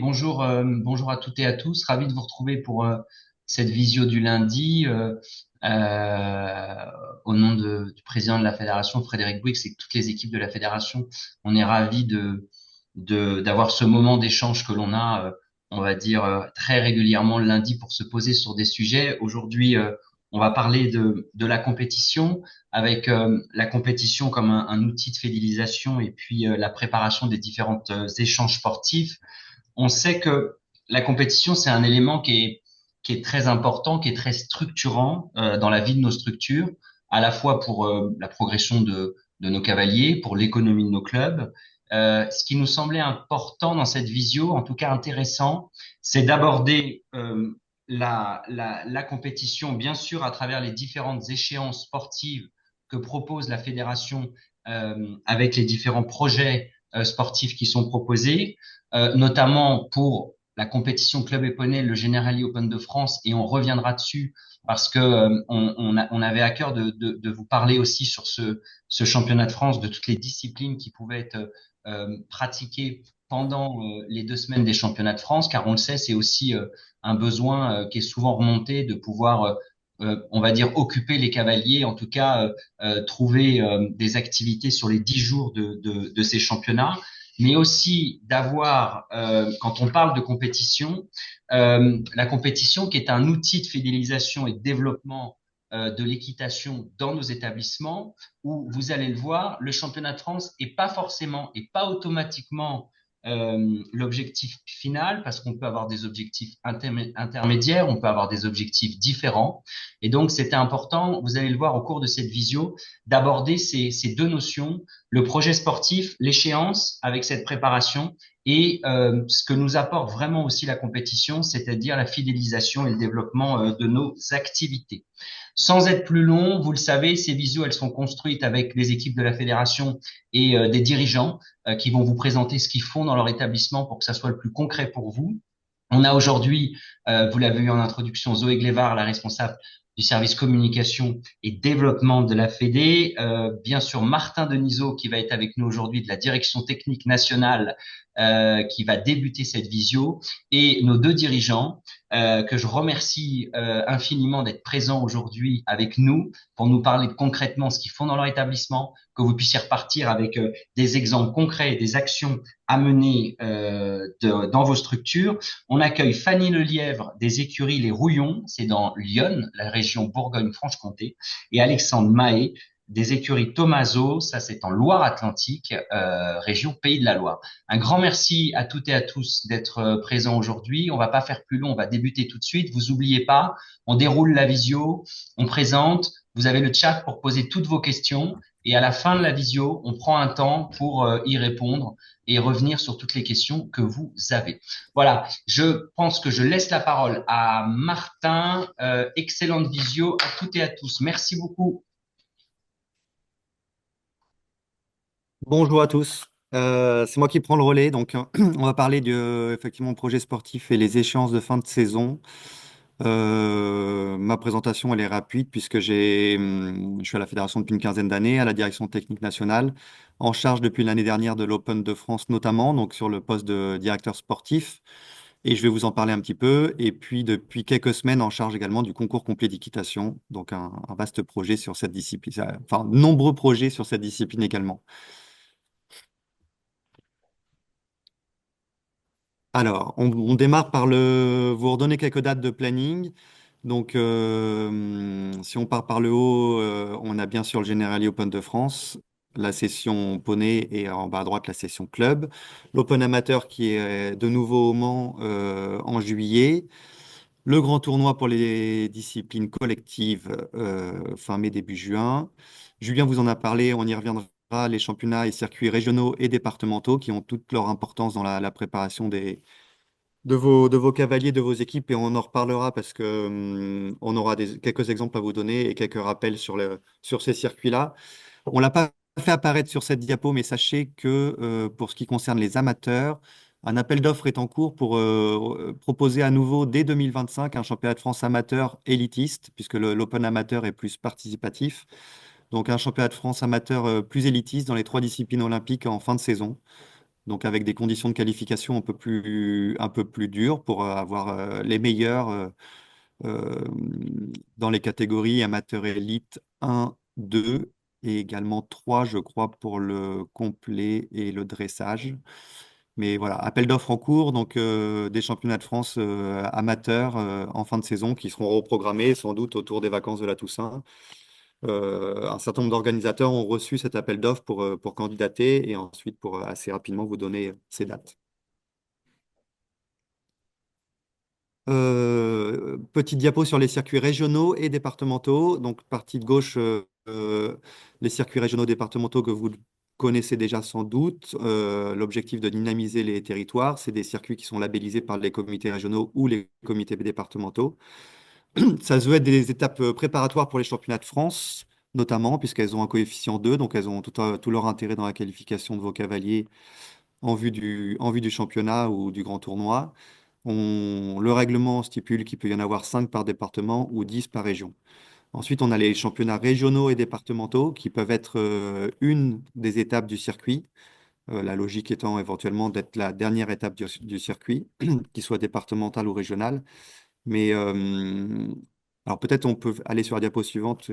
bonjour à toutes et à tous. Ravi de vous retrouver pour cette visio du lundi. Au nom du président de la fédération, Frédéric Bouygues, et toutes les équipes de la fédération, on est ravis d'avoir ce moment d'échange que l'on a, on va dire, très régulièrement le lundi pour se poser sur des sujets. Aujourd'hui, on va parler de la compétition, avec la compétition comme un outil de fidélisation et puis la préparation des différents échanges sportifs. On sait que la compétition, c'est un élément qui est très important, qui est très structurant dans la vie de nos structures, à la fois pour la progression de nos cavaliers, pour l'économie de nos clubs. Ce qui nous semblait important dans cette visio, en tout cas intéressant, c'est d'aborder la compétition, bien sûr, à travers les différentes échéances sportives que propose la fédération avec les différents projets sportifs qui sont proposés, notamment pour la compétition Club Éponnay, le Generali Open de France, et on reviendra dessus parce que on avait à cœur de vous parler aussi sur ce championnat de France, de toutes les disciplines qui pouvaient être pratiquées pendant les 2 semaines des championnats de France, car on le sait, c'est aussi un besoin qui est souvent remonté de pouvoir on va dire occuper les cavaliers, en tout cas trouver des activités sur les 10 jours de ces championnats, mais aussi d'avoir, quand on parle de compétition, la compétition qui est un outil de fidélisation et de développement de l'équitation dans nos établissements, où vous allez le voir, le championnat de France est pas forcément et pas automatiquement l'objectif final, parce qu'on peut avoir des objectifs intermédiaires, on peut avoir des objectifs différents. Et donc, c'était important, vous allez le voir au cours de cette visio, d'aborder ces deux notions, le projet sportif, l'échéance avec cette préparation et ce que nous apporte vraiment aussi la compétition, c'est-à-dire la fidélisation et le développement de nos activités. Sans être plus long, vous le savez, ces visios, elles sont construites avec les équipes de la fédération et des dirigeants qui vont vous présenter ce qu'ils font dans leur établissement pour que ça soit le plus concret pour vous. On a aujourd'hui, vous l'avez vu en introduction, Zoé Glévard, la responsable du service communication et développement de la Fédé. Bien sûr, Martin Denisot qui va être avec nous aujourd'hui de la direction technique nationale qui va débuter cette visio, et nos deux dirigeants que je remercie infiniment d'être présents aujourd'hui avec nous pour nous parler concrètement ce qu'ils font dans leur établissement, que vous puissiez repartir avec des exemples concrets et des actions à mener dans vos structures. On accueille Fanny Lelièvre des écuries Les Rouillons, c'est dans Lyon, la région Bourgogne-Franche-Comté, et Alexandre Mahé des écuries Tomaso, ça c'est en Loire-Atlantique, région Pays de la Loire. Un grand merci à toutes et à tous d'être présents aujourd'hui. On va pas faire plus long, on va débuter tout de suite. Vous oubliez pas, on déroule la visio, on présente, vous avez le chat pour poser toutes vos questions, et à la fin de la visio, on prend un temps pour y répondre et revenir sur toutes les questions que vous avez. Voilà, je pense que je laisse la parole à Martin. Excellente visio à toutes et à tous. Merci beaucoup. Bonjour à tous. C'est moi qui prends le relais. Donc, on va parler du effectivement projet sportif et les échéances de fin de saison. Ma présentation, elle est rapide puisque je suis à la fédération depuis une quinzaine d'années, à la direction technique nationale, en charge depuis l'année dernière de l'Open de France notamment, donc sur le poste de directeur sportif. Et je vais vous en parler un petit peu. Et puis, depuis quelques semaines, en charge également du concours complet d'équitation, donc un vaste projet sur cette discipline, enfin, nombreux projets sur cette discipline également. Alors, on démarre par vous redonner quelques dates de planning. Donc, si on part par le haut, on a bien sûr le Generali Open de France, la session poney et en bas à droite la session club. L'Open amateur qui est de nouveau au Mans en juillet. Le grand tournoi pour les disciplines collectives fin mai, début juin. Julien vous en a parlé, on y reviendra. Les championnats et circuits régionaux et départementaux qui ont toute leur importance dans la préparation de vos cavaliers, de vos équipes, et on en reparlera parce que on aura quelques exemples à vous donner et quelques rappels sur ces circuits-là. On l'a pas fait apparaître sur cette diapo, mais sachez que pour ce qui concerne les amateurs, un appel d'offres est en cours pour proposer à nouveau dès 2025 un championnat de France amateur élitiste, puisque l'Open amateur est plus participatif. Donc un championnat de France amateur plus élitiste dans les trois disciplines olympiques en fin de saison. donc avec des conditions de qualification un peu plus dures pour avoir les meilleurs euh, dans les catégories amateur élite 1, 2 et également 3, je crois, pour le complet et le dressage. Mais voilà, appel d'offres en cours, donc des championnats de France amateurs en fin de saison qui seront reprogrammés sans doute autour des vacances de la Toussaint. Un certain nombre d'organisateurs ont reçu cet appel d'offres pour candidater et ensuite pour assez rapidement vous donner ces dates. Petite diapo sur les circuits régionaux et départementaux. Donc, partie de gauche, les circuits régionaux départementaux que vous connaissez déjà sans doute. L'objectif de dynamiser les territoires, c'est des circuits qui sont labellisés par les comités régionaux ou les comités départementaux. Ça se veut être des étapes préparatoires pour les championnats de France, notamment, puisqu'elles ont un coefficient 2, donc elles ont tout leur intérêt dans la qualification de vos cavaliers en vue du championnat ou du grand tournoi. Le règlement stipule qu'il peut y en avoir 5 par département ou 10 par région. Ensuite, on a les championnats régionaux et départementaux qui peuvent être une des étapes du circuit, la logique étant éventuellement d'être la dernière étape du circuit, qu'il soit départemental ou régional. Mais alors peut-être on peut aller sur la diapo suivante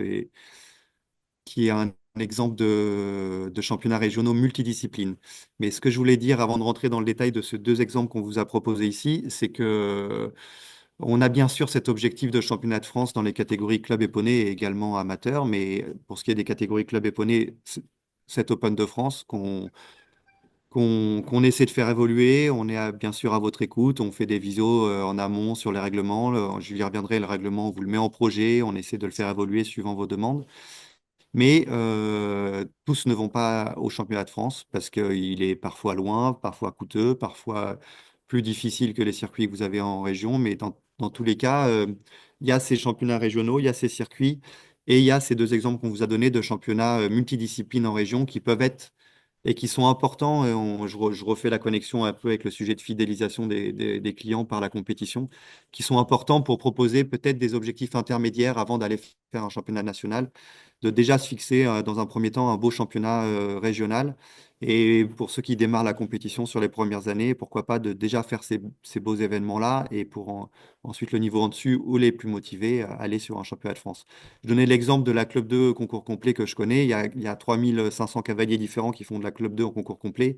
qui est un exemple de championnats régionaux multidisciplines. Mais ce que je voulais dire avant de rentrer dans le détail de ces deux exemples qu'on vous a proposés ici, c'est que on a bien sûr cet objectif de championnat de France dans les catégories club et poney et également amateur, mais pour ce qui est des catégories club et poney, cet Open de France qu'on essaie de faire évoluer, on est bien sûr à votre écoute, on fait des visios en amont sur les règlements, je y reviendrai, le règlement, on vous le met en projet, on essaie de le faire évoluer suivant vos demandes. Mais tous ne vont pas au championnat de France parce qu'il est parfois loin, parfois coûteux, parfois plus difficile que les circuits que vous avez en région. Mais dans tous les cas, il y a ces championnats régionaux, il y a ces circuits et il y a ces deux exemples qu'on vous a donnés de championnats multidisciplines en région qui peuvent être et qui sont importants. Et je refais la connexion un peu avec le sujet de fidélisation des clients par la compétition, qui sont importants pour proposer peut-être des objectifs intermédiaires avant d'aller faire un championnat national, de déjà se fixer dans un premier temps un beau championnat régional. Et pour ceux qui démarrent la compétition sur les premières années, pourquoi pas de déjà faire ces beaux événements-là et pour ensuite le niveau en dessus ou les plus motivés aller sur un championnat de France. Je donnais l'exemple de la Club 2 concours complet que je connais. Il y a 3500 cavaliers différents qui font de la Club 2 en concours complet.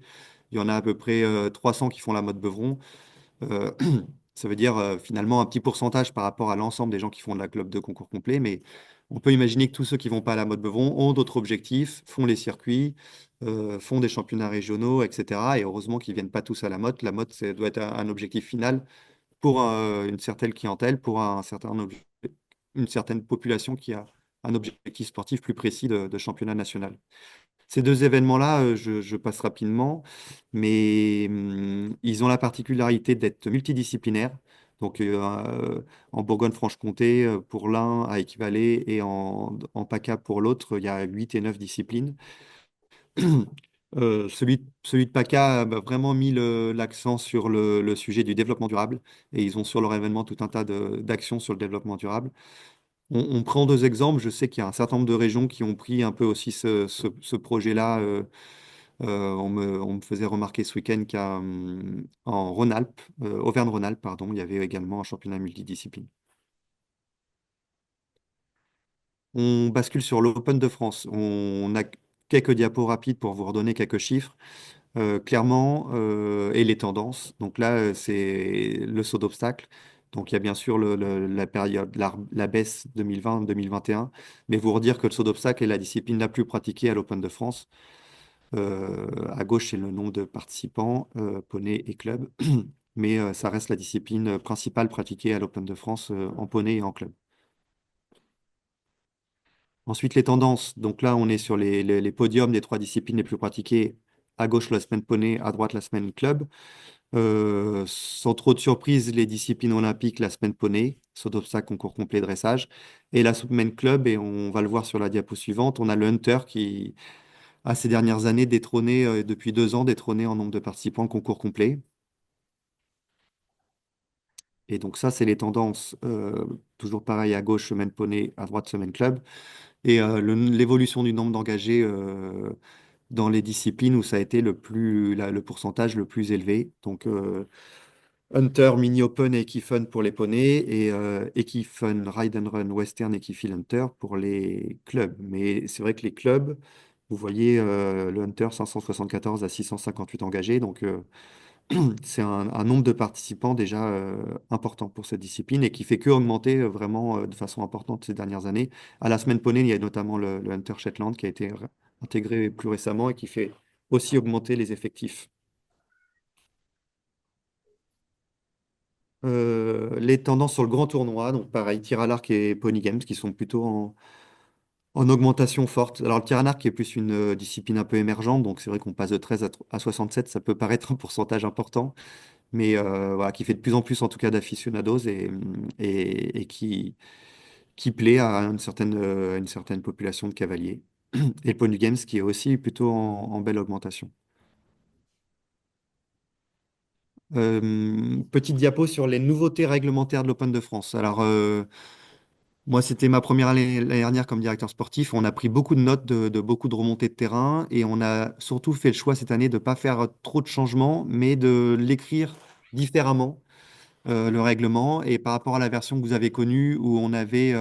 Il y en a à peu près 300 qui font la mode Beuvron. Euh, Ça veut dire finalement un petit pourcentage par rapport à l'ensemble des gens qui font de la Club 2 concours complet. Mais on peut imaginer que tous ceux qui vont pas à la mode Beuvron ont d'autres objectifs, font les circuits, font des championnats régionaux, etc. Et heureusement qu'ils viennent pas tous à la mode. La mode, ça doit être un objectif final pour une certaine clientèle, pour une certaine population qui a un objectif sportif plus précis de championnat national. Ces deux événements-là, je passe rapidement, mais ils ont la particularité d'être multidisciplinaires. Donc, en Bourgogne-Franche-Comté, pour l'un, à équivaler, et en PACA pour l'autre, il y a 8 et 9 disciplines. Celui de PACA a vraiment mis l'accent sur le sujet du développement durable, et ils ont sur leur événement tout un tas d'actions sur le développement durable. On prend deux exemples. Je sais qu'il y a un certain nombre de régions qui ont pris un peu aussi ce projet-là. On me faisait remarquer ce week-end en Rhône-Alpes, Auvergne-Rhône-Alpes, pardon, il y avait également un championnat multidiscipline. On bascule sur l'Open de France. On a quelques diapos rapides pour vous redonner quelques chiffres. Clairement, et les tendances. Donc là, c'est le saut d'obstacle. Donc il y a bien sûr la période, la baisse 2020-2021, mais vous redire que le saut d'obstacle est la discipline la plus pratiquée à l'Open de France. À gauche, c'est le nombre de participants, poney et club, mais ça reste la discipline principale pratiquée à l'Open de France en poney et en club. Ensuite, les tendances. Donc là, on est sur les podiums des trois disciplines les plus pratiquées. À gauche, la semaine poney, à droite, la semaine club. Sans trop de surprise, les disciplines olympiques, la semaine poney, saut d'obstacle, concours complet, dressage, et la semaine club, et on va le voir sur la diapo suivante, on a le hunter qui a ces dernières années détrôné, depuis 2 ans, détrôné en nombre de participants, concours complet. Et donc ça, c'est les tendances, toujours pareil, à gauche, semaine poney, à droite, semaine club. Et l'évolution du nombre d'engagés dans les disciplines où ça a été le pourcentage le plus élevé. Donc, Hunter, Mini Open et Equifun pour les poneys et Equifun, Ride and Run, Western Equiphil Hunter pour les clubs. Mais c'est vrai que les clubs, vous voyez le Hunter 574 à 658 engagés. Donc, c'est un nombre de participants déjà important pour cette discipline et qui fait que augmenter vraiment de façon importante ces dernières années. À la semaine poney, il y a notamment le Hunter Shetland qui a été intégré plus récemment et qui fait aussi augmenter les effectifs. Les tendances sur le grand tournoi, donc pareil, tir à l'arc et pony games qui sont plutôt en augmentation forte. Alors le tir à l'arc qui est plus une discipline un peu émergente, donc c'est vrai qu'on passe de 13 à 67, ça peut paraître un pourcentage important, mais voilà, qui fait de plus en plus en tout cas d'aficionados et qui plaît à une certaine population de cavaliers. Et le pony games qui est aussi plutôt en belle augmentation. Petite diapo sur les nouveautés réglementaires de l'Open de France. Alors, moi, c'était ma première année l'année dernière comme directeur sportif. On a pris beaucoup de notes de beaucoup de remontées de terrain et on a surtout fait le choix cette année de ne pas faire trop de changements, mais de l'écrire différemment, le règlement. Et par rapport à la version que vous avez connue, où on avait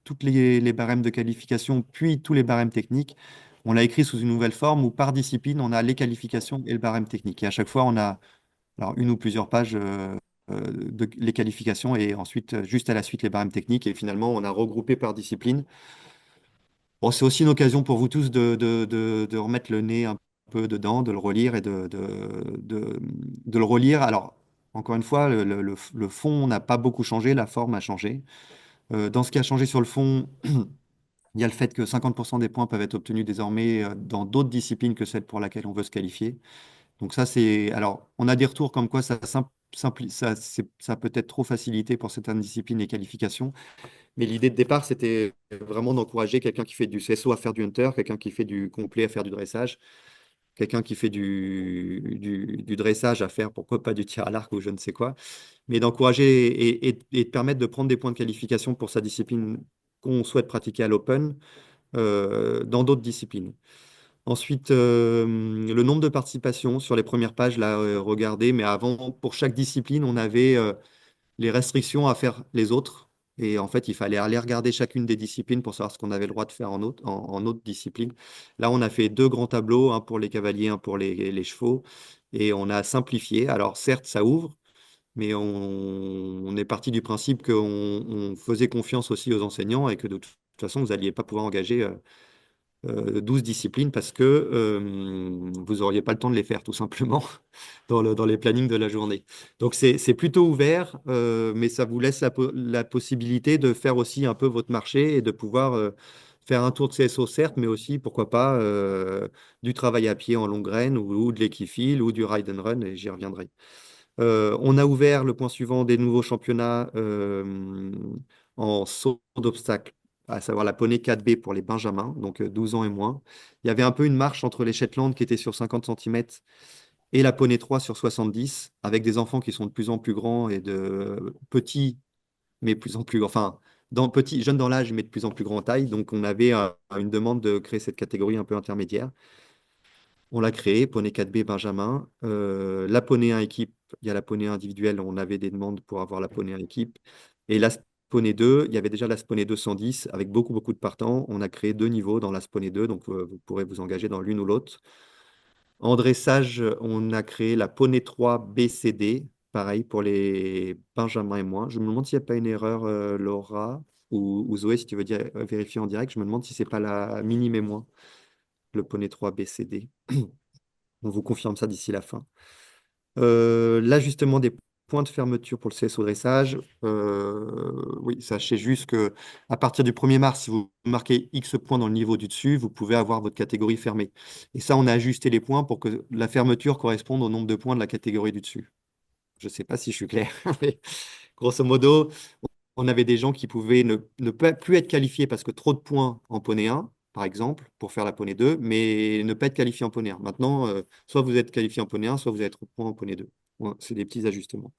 toutes les barèmes de qualification, puis tous les barèmes techniques, on l'a écrit sous une nouvelle forme où par discipline, on a les qualifications et le barème technique. Et à chaque fois, on a alors, une ou plusieurs pages de les qualifications et ensuite, juste à la suite, les barèmes techniques. Et finalement, on a regroupé par discipline. Bon, c'est aussi une occasion pour vous tous de remettre le nez un peu dedans, de le relire et de le relire. Alors, encore une fois, le fond n'a pas beaucoup changé, la forme a changé. Dans ce qui a changé sur le fond, il y a le fait que 50% des points peuvent être obtenus désormais dans d'autres disciplines que celle pour laquelle on veut se qualifier. Donc ça, c'est... Alors, on a des retours comme quoi ça peut être trop facilité pour certaines disciplines et qualifications. Mais l'idée de départ, c'était vraiment d'encourager quelqu'un qui fait du CSO à faire du hunter, quelqu'un qui fait du complet à faire du dressage, quelqu'un qui fait du dressage à faire, pourquoi pas du tir à l'arc ou je ne sais quoi. Mais d'encourager et de permettre de prendre des points de qualification pour sa discipline qu'on souhaite pratiquer à l'open dans d'autres disciplines. Ensuite, le nombre de participations sur les premières pages, là, regardez, mais avant, pour chaque discipline, on avait les restrictions à faire les autres. Et en fait, il fallait aller regarder chacune des disciplines pour savoir ce qu'on avait le droit de faire en autre discipline. Là, on a fait deux grands tableaux, un pour les cavaliers, un pour les chevaux, et on a simplifié. Alors, certes, ça ouvre, mais on est parti du principe qu'on faisait confiance aussi aux enseignants et que de toute façon, vous n'alliez pas pouvoir engager 12 disciplines parce que vous n'auriez pas le temps de les faire, tout simplement, dans les plannings de la journée. Donc, c'est plutôt ouvert, mais ça vous laisse la possibilité de faire aussi un peu votre marché et de pouvoir faire un tour de CSO, certes, mais aussi, pourquoi pas, du travail à pied en longue graine ou de l'équifile ou du ride and run, et j'y reviendrai. On a ouvert le point suivant des nouveaux championnats en saut d'obstacle, à savoir la poney 4B pour les benjamins, donc 12 ans et moins. Il y avait un peu une marche entre les Shetland qui étaient sur 50 centimètres et la poney 3 sur 70, avec des enfants qui sont de plus en plus grands et de petits, mais de plus en plus, enfin, petits, jeunes dans l'âge, mais de plus en plus grand en taille. Donc on avait une demande de créer cette catégorie un peu intermédiaire. On l'a créé, poney 4B Benjamin. La poney 1 équipe, il y a la poney 1 individuelle, on avait des demandes pour avoir la poney 1 équipe. Et la poney 2, il y avait déjà la poney 210 avec beaucoup, beaucoup de partants. On a créé deux niveaux dans la poney 2, donc vous pourrez vous engager dans l'une ou l'autre. En dressage, on a créé la poney 3 BCD, pareil pour les Benjamin et moins. Je me demande s'il n'y a pas une erreur, Laura ou Zoé, si tu veux dire, vérifier en direct. Je me demande si c'est pas la mini et moins, le poney 3 BCD. On vous confirme ça d'ici la fin. L'ajustement des points de fermeture pour le CSO dressage. Oui, sachez juste que à partir du 1er mars, si vous marquez X points dans le niveau du dessus, vous pouvez avoir votre catégorie fermée. Et ça, on a ajusté les points pour que la fermeture corresponde au nombre de points de la catégorie du dessus. Je ne sais pas si je suis clair, mais grosso modo, on avait des gens qui pouvaient ne pas plus être qualifiés parce que trop de points en poney 1, par exemple, pour faire la poney 2, mais ne pas être qualifié en poney 1. Maintenant, soit vous êtes qualifié en poney 1, soit vous avez trop de points en poney 2. Ouais, c'est des petits ajustements.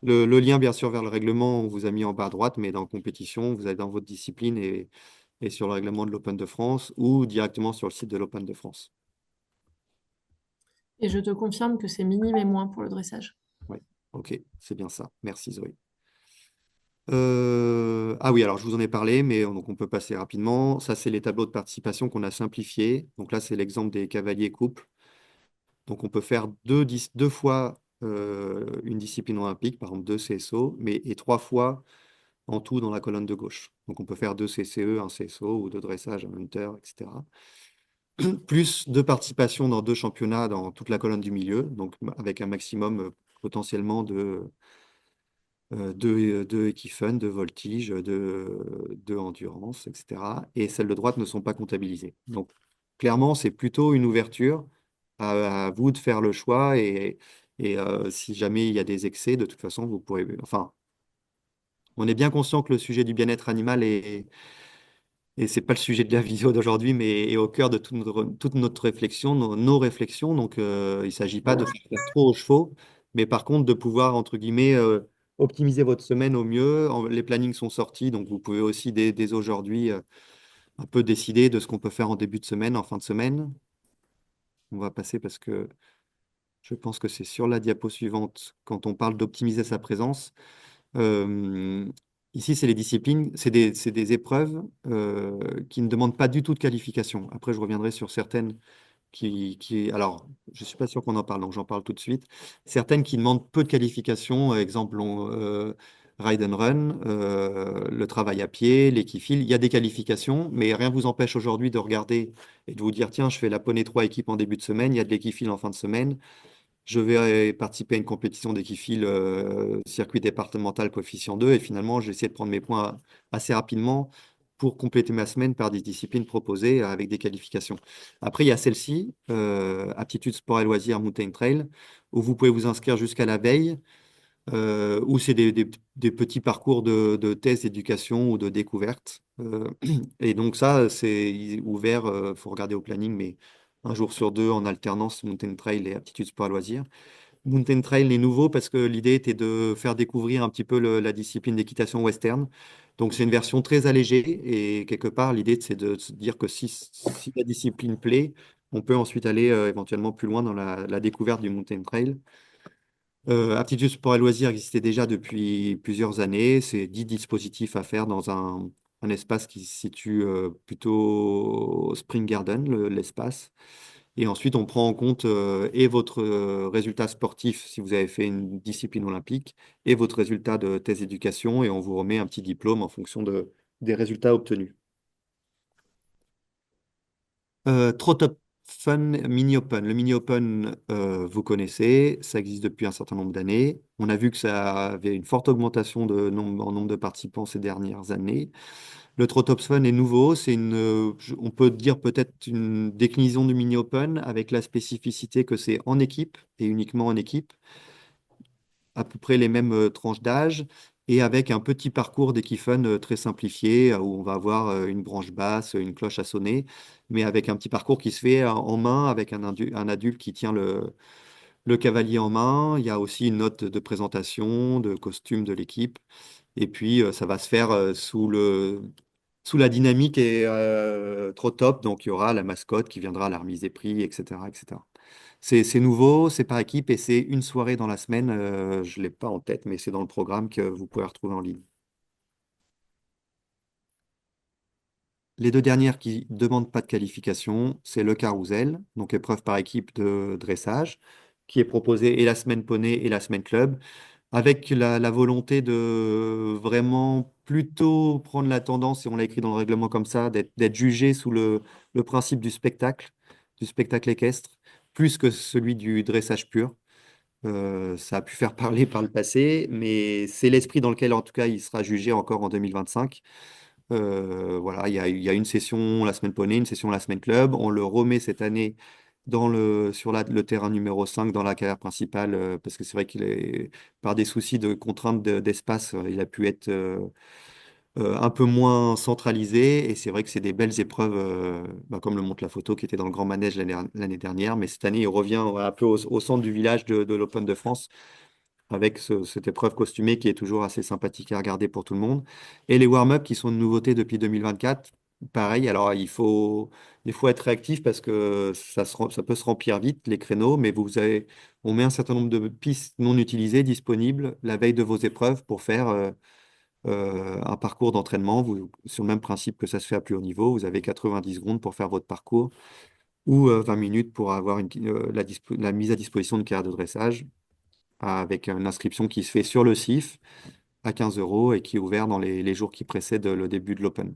Le lien, bien sûr, vers le règlement, on vous a mis en bas à droite, mais dans compétition, vous allez dans votre discipline et sur le règlement de l'Open de France ou directement sur le site de l'Open de France. Et je te confirme que c'est minime et moins pour le dressage. Oui, ok, c'est bien ça. Merci Zoé. Ah oui, alors je vous en ai parlé, mais donc on peut passer rapidement. Ça, c'est les tableaux de participation qu'on a simplifiés. Donc là, c'est l'exemple des cavaliers couples. Donc on peut faire deux fois une discipline olympique, par exemple deux CSO, et trois fois en tout dans la colonne de gauche. Donc on peut faire deux CCE, un CSO ou deux dressage, un hunter, etc. Plus deux participations dans deux championnats dans toute la colonne du milieu, donc avec un maximum potentiellement de équifun, de voltige, de endurance, etc. Et celles de droite ne sont pas comptabilisées. Donc, clairement, c'est plutôt une ouverture à vous de faire le choix. Et si jamais il y a des excès, de toute façon, vous pourrez. Enfin, on est bien conscient que le sujet du bien-être animal et c'est pas le sujet de la visio d'aujourd'hui, mais est au cœur de toute notre réflexion, nos réflexions. Donc, il ne s'agit pas de faire trop aux chevaux, mais par contre de pouvoir, entre guillemets, optimiser votre semaine au mieux. Les plannings sont sortis, donc vous pouvez aussi dès aujourd'hui un peu décider de ce qu'on peut faire en début de semaine, en fin de semaine. On va passer parce que je pense que c'est sur la diapo suivante, quand on parle d'optimiser sa présence. Euh, Ici, c'est les disciplines, c'est des épreuves qui ne demandent pas du tout de qualification. Après, je reviendrai sur certaines alors, je ne suis pas sûr qu'on en parle, donc j'en parle tout de suite. Certaines qui demandent peu de qualification, exemple, ride and run, le travail à pied, l'équifile, il y a des qualifications, mais rien ne vous empêche aujourd'hui de regarder et de vous dire, tiens, je fais la poney 3 équipes en début de semaine, il y a de l'équifile en fin de semaine. Je vais participer à une compétition d'équifile circuit départemental coefficient 2 et finalement, j'ai essayé de prendre mes points assez rapidement pour compléter ma semaine par des disciplines proposées avec des qualifications. Après, il y a celle-ci, aptitude sport et loisirs Mountain Trail, où vous pouvez vous inscrire jusqu'à la veille, où c'est des petits parcours de tests d'éducation ou de découverte. Et donc ça, c'est ouvert, il faut regarder au planning, mais un jour sur deux en alternance, Mountain Trail et aptitude sport et loisirs. Mountain Trail est nouveau parce que l'idée était de faire découvrir un petit peu la discipline d'équitation western. Donc c'est une version très allégée et quelque part l'idée c'est de se dire que si la discipline plaît, on peut ensuite aller éventuellement plus loin dans la découverte du Mountain Trail. Aptitude sport et loisirs existait déjà depuis plusieurs années. C'est 10 dispositifs à faire dans un espace qui se situe plutôt au Spring Garden, l'espace. Et ensuite, on prend en compte et votre résultat sportif si vous avez fait une discipline olympique et votre résultat de thèse d'éducation et on vous remet un petit diplôme en fonction des résultats obtenus. Trot Up Fun Mini Open. Le Mini Open, vous connaissez, ça existe depuis un certain nombre d'années. On a vu que ça avait une forte augmentation en nombre de participants ces dernières années. Le Trotops Fun est nouveau, on peut dire peut-être une déclinaison du Mini Open avec la spécificité que c'est en équipe et uniquement en équipe, à peu près les mêmes tranches d'âge et avec un petit parcours d'Equifun très simplifié où on va avoir une branche basse, une cloche à sonner, mais avec un petit parcours qui se fait en main avec un adulte qui tient le cavalier en main. Il y a aussi une note de présentation, de costume de l'équipe. Et puis, ça va se faire sous la dynamique et trop top. Donc, il y aura la mascotte qui viendra à la remise des prix, etc., etc. C'est nouveau, c'est par équipe et c'est une soirée dans la semaine. Je ne l'ai pas en tête, mais c'est dans le programme que vous pouvez retrouver en ligne. Les deux dernières qui ne demandent pas de qualification, c'est le carrousel, donc épreuve par équipe de dressage, qui est proposée et la semaine poney et la semaine club, avec la volonté de vraiment plutôt prendre la tendance, et on l'a écrit dans le règlement comme ça, d'être jugé sous le principe du spectacle équestre, plus que celui du dressage pur. Ça a pu faire parler par le passé, mais c'est l'esprit dans lequel, en tout cas, il sera jugé encore en 2025. Voilà, il y a une session la semaine poney, une session la semaine club. On le remet cette année sur le terrain numéro 5 dans la carrière principale, parce que c'est vrai qu'il est, par des soucis de contraintes d'espace, il a pu être un peu moins centralisé. Et c'est vrai que c'est des belles épreuves, bah, comme le montre la photo, qui était dans le Grand Manège l'année dernière. Mais cette année, il revient un peu au centre du village de l'Open de France avec cette épreuve costumée qui est toujours assez sympathique à regarder pour tout le monde. Et les warm-up qui sont une nouveauté depuis 2024. Pareil, alors il faut être réactif parce que ça peut se remplir vite, les créneaux, mais on met un certain nombre de pistes non utilisées disponibles la veille de vos épreuves pour faire un parcours d'entraînement. Sur le même principe que ça se fait à plus haut niveau, vous avez 90 secondes pour faire votre parcours ou 20 minutes pour avoir la mise à disposition de carrière de dressage avec une inscription qui se fait sur le CIF à 15 euros et qui est ouvert dans les jours qui précèdent le début de l'Open.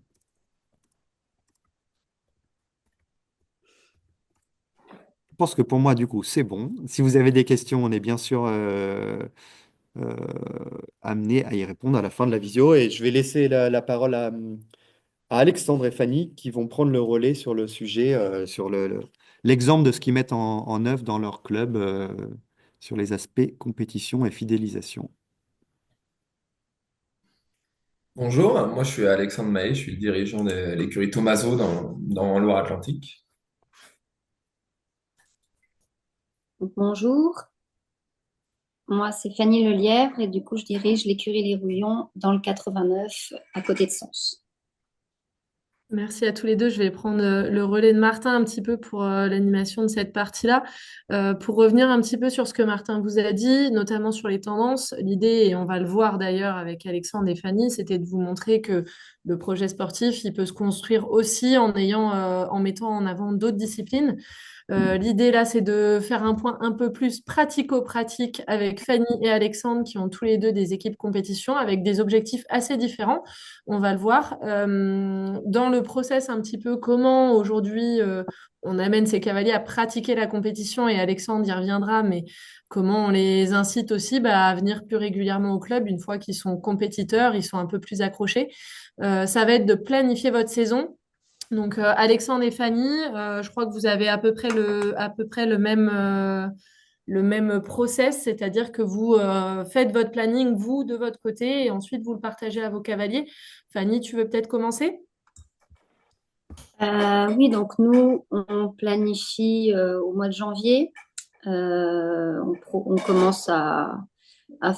Je pense que pour moi, du coup, c'est bon. Si vous avez des questions, on est bien sûr euh, amené à y répondre à la fin de la visio. Et je vais laisser la parole à Alexandre et Fanny qui vont prendre le relais sur le sujet, sur l'exemple de ce qu'ils mettent en œuvre dans leur club sur les aspects compétition et fidélisation. Bonjour, moi je suis Alexandre Mahé, je suis le dirigeant de l'écurie Tomaso dans Loire-Atlantique. Bonjour, moi c'est Fanny Lelièvre et du coup je dirige l'écurie Les Rouillons dans le 89 à côté de Sens. Merci à tous les deux. Je vais prendre le relais de Martin un petit peu pour l'animation de cette partie-là. Pour revenir un petit peu sur ce que Martin vous a dit, notamment sur les tendances, l'idée, et on va le voir d'ailleurs avec Alexandre et Fanny, c'était de vous montrer que le projet sportif, il peut se construire aussi en mettant en avant d'autres disciplines. L'idée là, c'est de faire un point un peu plus pratico-pratique avec Fanny et Alexandre qui ont tous les deux des équipes compétition avec des objectifs assez différents. On va le voir. Dans le process un petit peu, comment aujourd'hui on amène ces cavaliers à pratiquer la compétition et Alexandre y reviendra, mais comment on les incite aussi à venir plus régulièrement au club une fois qu'ils sont compétiteurs, ils sont un peu plus accrochés. Ça va être de planifier votre saison. Donc, Alexandre et Fanny, je crois que vous avez à peu près le même process, c'est-à-dire que vous faites votre planning, vous, de votre côté, et ensuite vous le partagez à vos cavaliers. Fanny, tu veux peut-être commencer? Oui, donc nous on planifie au mois de janvier. On commence à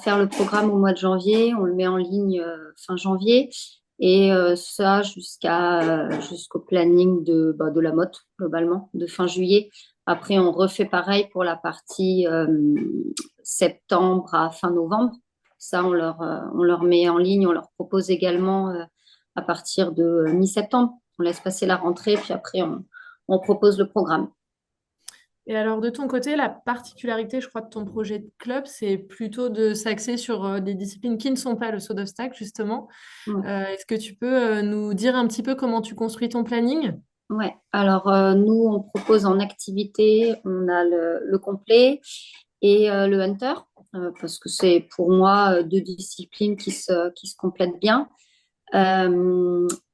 faire le programme au mois de janvier, on le met en ligne fin janvier et ça jusqu'au planning de la motte globalement de fin juillet. Après, on refait pareil pour la partie septembre à fin novembre. Ça, on leur met en ligne, on leur propose également à partir de mi-septembre. On laisse passer la rentrée, puis après, on propose le programme. Et alors, de ton côté, la particularité, je crois, de ton projet de club, c'est plutôt de s'axer sur des disciplines qui ne sont pas le saut d'obstacle, justement. Ouais. Est-ce que tu peux nous dire un petit peu comment tu construis ton planning? Ouais, alors nous, on propose en activité, on a le complet et le hunter, parce que c'est pour moi deux disciplines qui se complètent bien.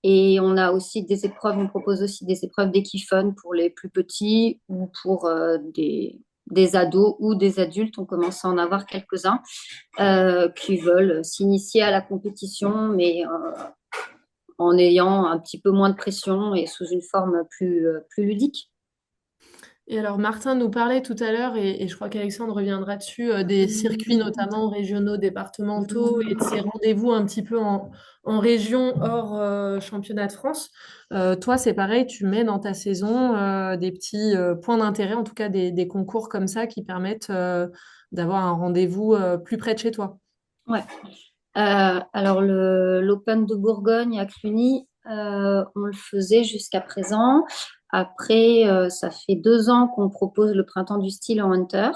Et on a aussi des épreuves, on propose aussi des épreuves d'équifun pour les plus petits ou pour des ados ou des adultes. On commence à en avoir quelques-uns qui veulent s'initier à la compétition, mais en ayant un petit peu moins de pression et sous une forme plus ludique. Et alors, Martin nous parlait tout à l'heure, et je crois qu'Alexandre reviendra dessus, des circuits notamment régionaux, départementaux, et de ces rendez-vous un petit peu en région hors championnat de France. Toi, c'est pareil, tu mets dans ta saison des petits points d'intérêt, en tout cas des concours comme ça qui permettent d'avoir un rendez-vous plus près de chez toi. Ouais. Alors, l'Open de Bourgogne à Cluny, on le faisait jusqu'à présent. Après, ça fait 2 ans qu'on propose le Printemps du style en Hunter.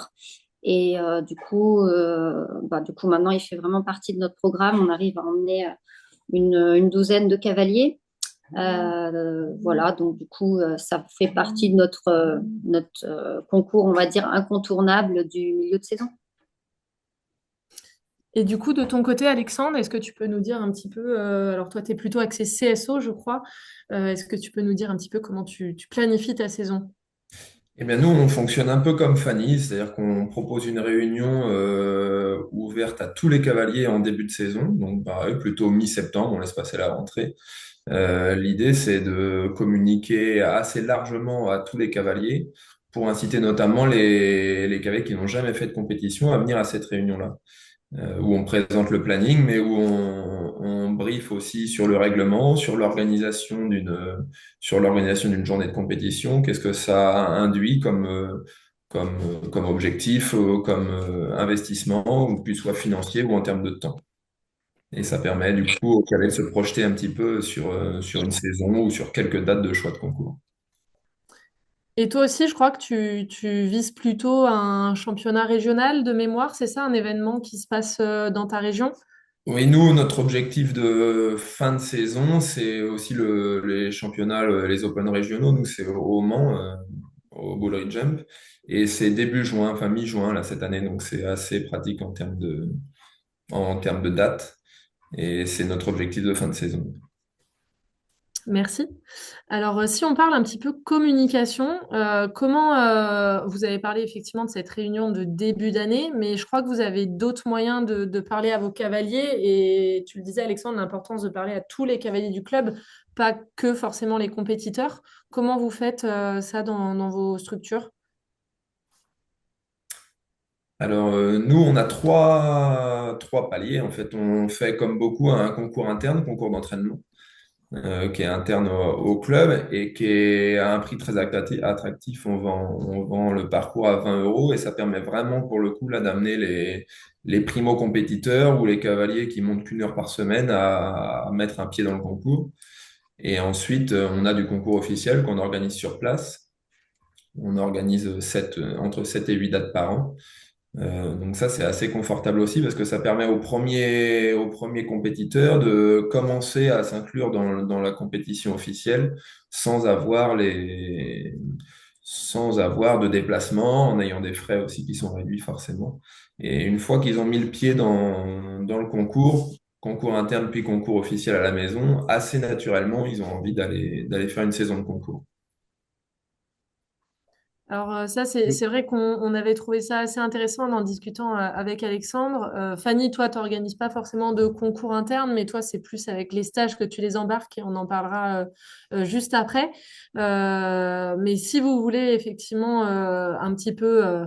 Et du coup, maintenant, il fait vraiment partie de notre programme. On arrive à emmener une douzaine de cavaliers. Voilà, donc du coup, ça fait partie de notre concours, on va dire, incontournable du milieu de saison. Et du coup, de ton côté, Alexandre, est-ce que tu peux nous dire un petit peu, alors toi, tu es plutôt axé CSO, je crois, est-ce que tu peux nous dire un petit peu comment tu planifies ta saison? Eh bien, nous, on fonctionne un peu comme Fanny, c'est-à-dire qu'on propose une réunion ouverte à tous les cavaliers en début de saison, donc pareil, plutôt mi-septembre, on laisse passer la rentrée. L'idée, c'est de communiquer assez largement à tous les cavaliers pour inciter notamment les cavaliers qui n'ont jamais fait de compétition à venir à cette réunion-là. Où on présente le planning, mais où on brief aussi sur le règlement, sur l'organisation d'une journée de compétition. Qu'est-ce que ça induit comme objectif, comme investissement, ou plus soit financier ou en termes de temps. Et ça permet du coup au cadet de se projeter un petit peu sur une saison ou sur quelques dates de choix de concours. Et toi aussi, je crois que tu vises plutôt un championnat régional de mémoire, c'est ça, un événement qui se passe dans ta région? Oui, nous, notre objectif de fin de saison, c'est aussi les championnats, les Open régionaux. Nous, c'est au Mans, au Boulder Jump. Et c'est début juin, enfin mi-juin, là, cette année. Donc, c'est assez pratique en termes de date. Et c'est notre objectif de fin de saison. Merci. Alors, si on parle un petit peu communication, comment vous avez parlé effectivement de cette réunion de début d'année, mais je crois que vous avez d'autres moyens de parler à vos cavaliers et tu le disais, Alexandre, l'importance de parler à tous les cavaliers du club, pas que forcément les compétiteurs. Comment vous faites ça dans vos structures? Alors, nous, on a trois paliers. En fait, on fait comme beaucoup un concours interne, concours d'entraînement, qui est interne au club et qui est à un prix très attractif. On vend le parcours à 20 euros et ça permet vraiment, pour le coup, là, d'amener les primo-compétiteurs ou les cavaliers qui montent qu'une heure par semaine à mettre un pied dans le concours. Et ensuite, on a du concours officiel qu'on organise sur place. On organise entre 7 et 8 dates par an. Donc ça, c'est assez confortable aussi parce que ça permet aux premiers compétiteurs de commencer à s'inclure dans la compétition officielle sans avoir sans avoir de déplacement, en ayant des frais aussi qui sont réduits forcément. Et une fois qu'ils ont mis le pied dans le concours interne puis concours officiel à la maison, assez naturellement, ils ont envie d'aller faire une saison de concours. Alors ça, c'est vrai qu'on avait trouvé ça assez intéressant en discutant avec Alexandre. Fanny, toi, tu n'organises pas forcément de concours interne, mais toi, c'est plus avec les stages que tu les embarques et on en parlera juste après. Mais si vous voulez effectivement un petit peu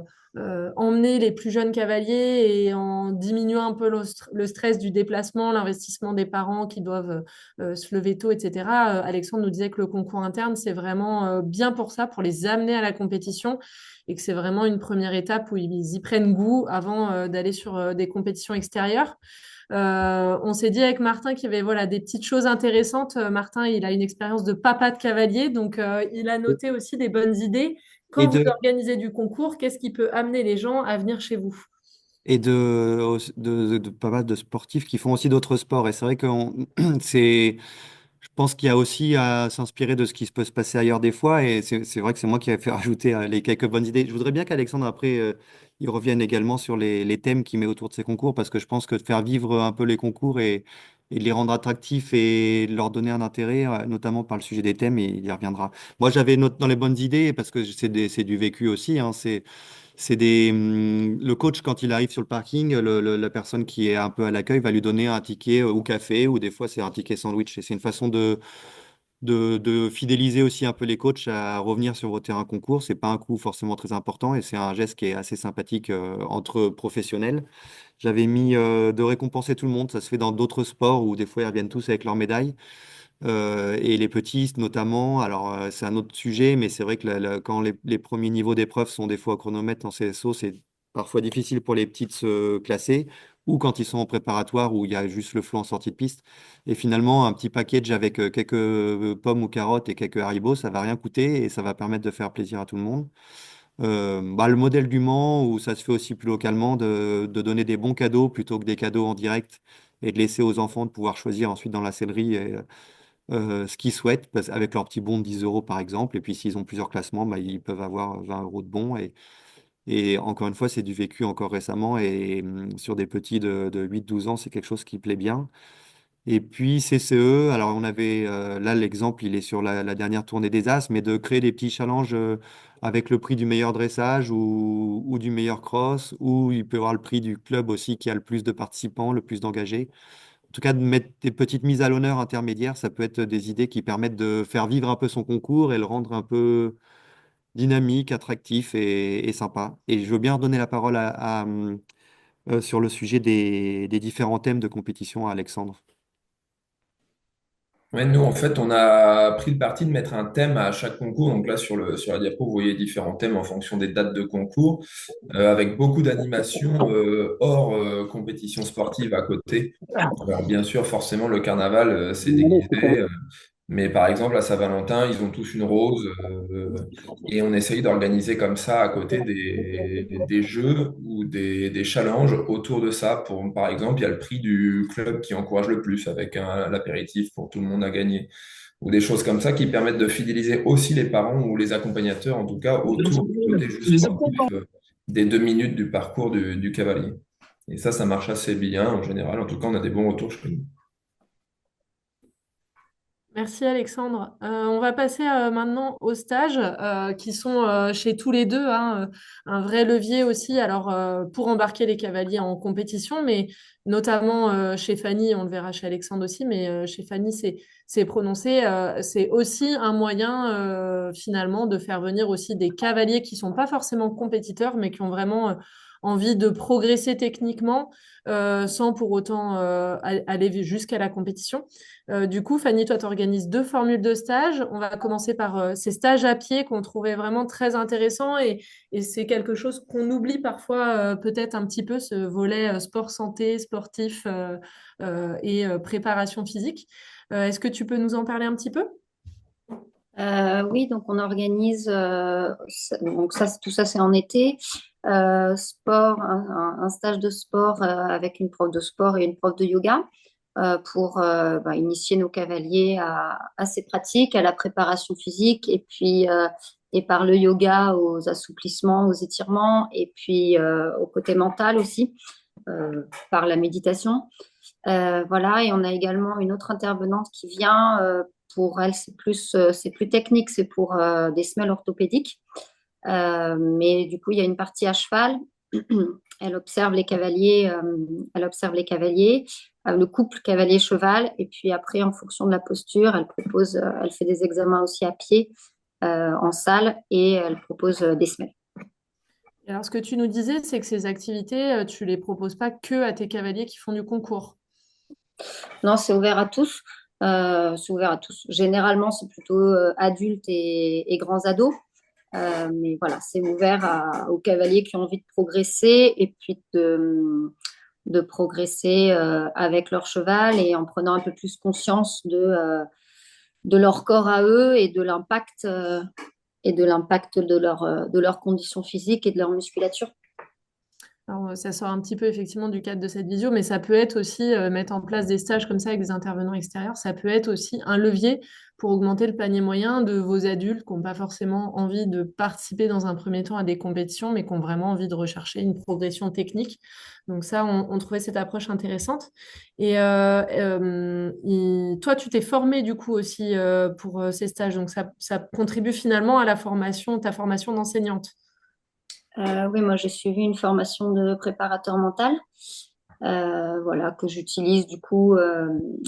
emmener les plus jeunes cavaliers et en diminuant un peu le stress du déplacement, l'investissement des parents qui doivent se lever tôt, etc. Alexandre nous disait que le concours interne, c'est vraiment bien pour ça, pour les amener à la compétition et que c'est vraiment une première étape où ils y prennent goût avant d'aller sur des compétitions extérieures. On s'est dit avec Martin qu'il y avait voilà, des petites choses intéressantes. Martin, il a une expérience de papa de cavalier, donc il a noté aussi des bonnes idées. Et Quand vous de, organisez du concours, qu'est-ce qui peut amener les gens à venir chez vous? de pas mal de sportifs qui font aussi d'autres sports. Et c'est vrai que je pense qu'il y a aussi à s'inspirer de ce qui peut se passer ailleurs des fois. Et c'est vrai que c'est moi qui ai fait rajouter les quelques bonnes idées. Je voudrais bien qu'Alexandre, après, il revienne également sur les thèmes qu'il met autour de ces concours, parce que je pense que de faire vivre un peu les concours et de les rendre attractifs et de leur donner un intérêt, notamment par le sujet des thèmes, il y reviendra. Moi, j'avais noté dans les bonnes idées, parce que c'est du vécu aussi, hein, le coach, quand il arrive sur le parking, la personne qui est un peu à l'accueil va lui donner un ticket ou café, ou des fois c'est un ticket sandwich. Et c'est une façon de fidéliser aussi un peu les coachs à revenir sur vos terrains concours. C'est pas un coût forcément très important et c'est un geste qui est assez sympathique entre professionnels. J'avais mis de récompenser tout le monde. Ça se fait dans d'autres sports où des fois ils reviennent tous avec leur médaille. Et les petits, notamment, alors c'est un autre sujet, mais c'est vrai que quand les premiers niveaux d'épreuve sont des fois au chronomètre en CSO, c'est parfois difficile pour les petits de se classer, ou quand ils sont en préparatoire où il y a juste le flot en sortie de piste. Et finalement, un petit package avec quelques pommes ou carottes et quelques haribots, ça va rien coûter et ça va permettre de faire plaisir à tout le monde. Le modèle du Mans, où ça se fait aussi plus localement, de donner des bons cadeaux plutôt que des cadeaux en direct et de laisser aux enfants de pouvoir choisir ensuite dans la sellerie ce qu'ils souhaitent, avec leur petit bon de 10 euros par exemple. Et puis s'ils ont plusieurs classements, bah, ils peuvent avoir 20 euros de bons. Et encore une fois, c'est du vécu encore récemment. Et sur des petits de 8-12 ans, c'est quelque chose qui plaît bien. Et puis CCE, alors on avait là l'exemple, il est sur la dernière tournée des As, mais de créer des petits challenges avec le prix du meilleur dressage ou du meilleur cross, ou il peut y avoir le prix du club aussi qui a le plus de participants, le plus d'engagés. En tout cas, de mettre des petites mises à l'honneur intermédiaires, ça peut être des idées qui permettent de faire vivre un peu son concours et le rendre un peu dynamique, attractif et sympa. Et je veux bien redonner la parole sur le sujet des différents thèmes de compétition à Alexandre. Ouais, nous, en fait, on a pris le parti de mettre un thème à chaque concours. Donc là, sur la diapo, vous voyez différents thèmes en fonction des dates de concours, avec beaucoup d'animations hors compétition sportive à côté. Alors, bien sûr, forcément, le carnaval, c'est déguisé. Mais par exemple, à Saint-Valentin, ils ont tous une rose et on essaye d'organiser comme ça à côté des jeux ou des challenges autour de ça. Par exemple, il y a le prix du club qui encourage le plus avec l'apéritif pour tout le monde à gagner. Ou des choses comme ça qui permettent de fidéliser aussi les parents ou les accompagnateurs, en tout cas, autour du côté juste sportif des 2 minutes du parcours du cavalier. Et ça marche assez bien en général. En tout cas, on a des bons retours chez nous. Merci Alexandre. On va passer maintenant aux stages qui sont chez tous les deux, hein, un vrai levier aussi alors, pour embarquer les cavaliers en compétition, mais notamment chez Fanny, on le verra chez Alexandre aussi, mais chez Fanny, c'est prononcé. C'est aussi un moyen finalement de faire venir aussi des cavaliers qui sont pas forcément compétiteurs, mais qui ont vraiment envie de progresser techniquement sans pour autant aller jusqu'à la compétition. Du coup, Fanny, toi, tu organises deux formules de stage. On va commencer par ces stages à pied qu'on trouvait vraiment très intéressants et c'est quelque chose qu'on oublie parfois peut-être un petit peu, ce volet sport santé, sportif et préparation physique. Est-ce que tu peux nous en parler un petit peu? Oui, donc on organise, donc ça, tout ça c'est en été. Sport, un stage de sport avec une prof de sport et une prof de yoga pour initier nos cavaliers à ces pratiques, à la préparation physique et par le yoga aux assouplissements, aux étirements et puis au côté mental aussi par la méditation. Voilà, et on a également une autre intervenante qui vient. Pour elle, c'est plus technique, c'est pour des semelles orthopédiques. Mais du coup, il y a une partie à cheval. Elle observe les cavaliers, le couple cavalier-cheval, et puis après, en fonction de la posture, elle fait des examens aussi à pied en salle, et elle propose des semelles. Alors, ce que tu nous disais, c'est que ces activités, tu les proposes pas que à tes cavaliers qui font du concours. Non, c'est ouvert à tous. C'est ouvert à tous. Généralement, c'est plutôt adultes et grands ados. Mais voilà, c'est ouvert aux cavaliers qui ont envie de progresser et puis de progresser avec leur cheval et en prenant un peu plus conscience de leur corps à eux et de l'impact de leurs conditions physiques et de leur musculature. Alors, ça sort un petit peu effectivement du cadre de cette visio, mais ça peut être aussi mettre en place des stages comme ça avec des intervenants extérieurs. Ça peut être aussi un levier pour augmenter le panier moyen de vos adultes qui n'ont pas forcément envie de participer dans un premier temps à des compétitions, mais qui ont vraiment envie de rechercher une progression technique. Donc ça, on trouvait cette approche intéressante. Et toi, tu t'es formé du coup aussi pour ces stages, donc ça contribue finalement à la formation, ta formation d'enseignante. Oui, moi j'ai suivi une formation de préparateur mental, voilà, que j'utilise du coup